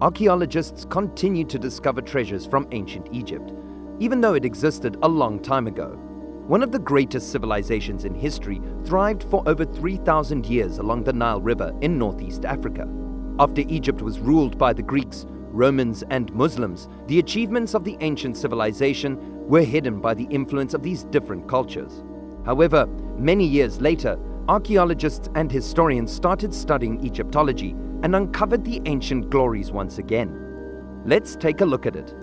Archaeologists continue to discover treasures from ancient Egypt, even though it existed a long time ago. One of the greatest civilizations in history thrived for over 3,000 years along the Nile River in northeast Africa. After Egypt was ruled by the Greeks, Romans, and Muslims, the achievements of the ancient civilization were hidden by the influence of these different cultures. However, many years later, archaeologists and historians started studying Egyptology and uncovered the ancient glories once again. Let's take a look at it.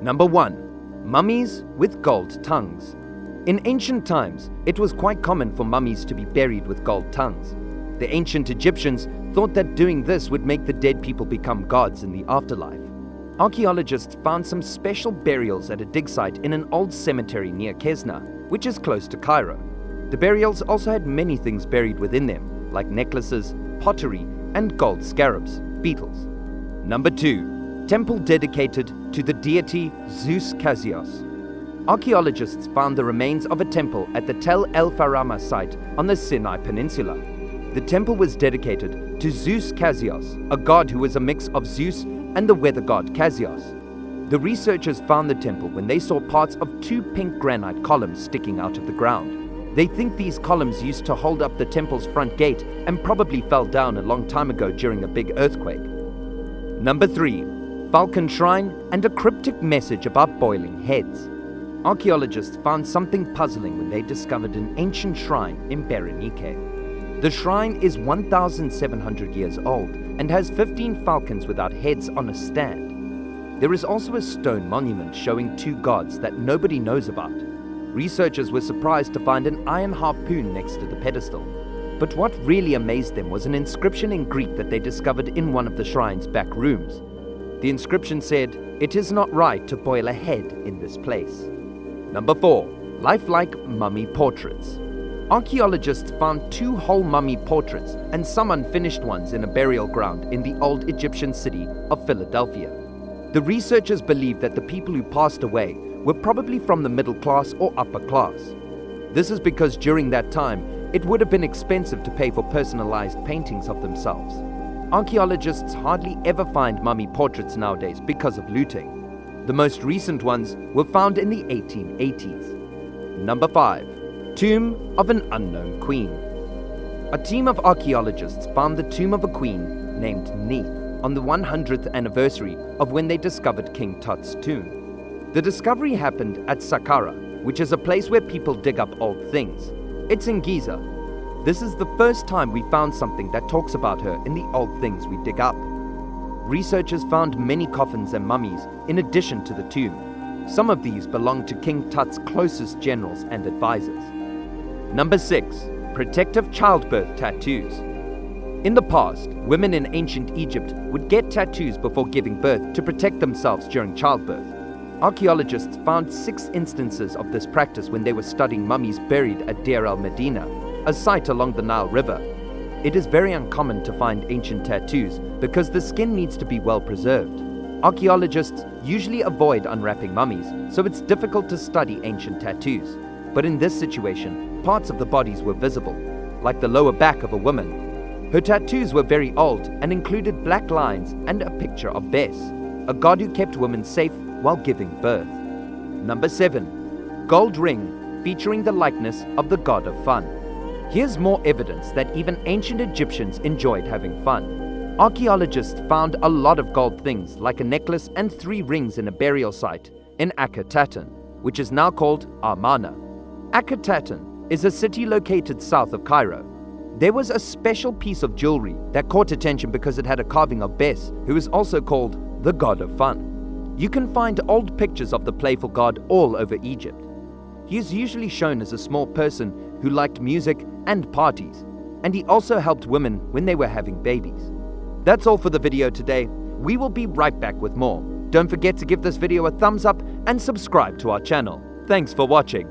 Number 1. Mummies with gold tongues. In ancient times, it was quite common for mummies to be buried with gold tongues. The ancient Egyptians thought that doing this would make the dead people become gods in the afterlife. Archaeologists found some special burials at a dig site in an old cemetery near Kesna, which is close to Cairo. The burials also had many things buried within them, like necklaces, pottery, and gold scarabs, beetles. Number 2. Temple dedicated to the deity Zeus Kasios. Archaeologists found the remains of a temple at the Tel El Farama site on the Sinai Peninsula. The temple was dedicated to Zeus Kasios, a god who was a mix of Zeus and the weather god Kasios. The researchers found the temple when they saw parts of 2 pink granite columns sticking out of the ground. They think these columns used to hold up the temple's front gate and probably fell down a long time ago during a big earthquake. Number 3. Falcon Shrine and a cryptic message about boiling heads. Archaeologists found something puzzling when they discovered an ancient shrine in Berenike. The shrine is 1,700 years old and has 15 falcons without heads on a stand. There is also a stone monument showing 2 gods that nobody knows about. Researchers were surprised to find an iron harpoon next to the pedestal. But what really amazed them was an inscription in Greek that they discovered in one of the shrine's back rooms. The inscription said, "It is not right to boil a head in this place." Number 4. Lifelike mummy portraits. Archaeologists found 2 whole mummy portraits and some unfinished ones in a burial ground in the old Egyptian city of Philadelphia. The researchers believe that the people who passed away were probably from the middle class or upper class. This is because during that time, it would have been expensive to pay for personalized paintings of themselves. Archaeologists hardly ever find mummy portraits nowadays because of looting. The most recent ones were found in the 1880s. Number 5. Tomb of an unknown queen. A team of archaeologists found the tomb of a queen named Neith on the 100th anniversary of when they discovered King Tut's tomb. The discovery happened at Saqqara, which is a place where people dig up old things. It's in Giza. This is the first time we found something that talks about her in the old things we dig up. Researchers found many coffins and mummies in addition to the tomb. Some of these belonged to King Tut's closest generals and advisors. Number 6. Protective childbirth tattoos. In the past, women in ancient Egypt would get tattoos before giving birth to protect themselves during childbirth. Archaeologists found 6 instances of this practice when they were studying mummies buried at Deir el-Medina, a site along the Nile River. It is very uncommon to find ancient tattoos because the skin needs to be well preserved. Archaeologists usually avoid unwrapping mummies, so it's difficult to study ancient tattoos. But in this situation, parts of the bodies were visible, like the lower back of a woman. Her tattoos were very old and included black lines and a picture of Bes, a god who kept women safe while giving birth. Number 7. Gold ring featuring the likeness of the god of fun. Here's more evidence that even ancient Egyptians enjoyed having fun. Archaeologists found a lot of gold things like a necklace and 3 rings in a burial site in Akhetaten, which is now called Amarna. Akhetaten is a city located south of Cairo. There was a special piece of jewelry that caught attention because it had a carving of Bes, who is also called the god of fun. You can find old pictures of the playful god all over Egypt. He is usually shown as a small person who liked music and parties, and he also helped women when they were having babies. That's all for the video today. We will be right back with more. Don't forget to give this video a thumbs up and subscribe to our channel. Thanks for watching.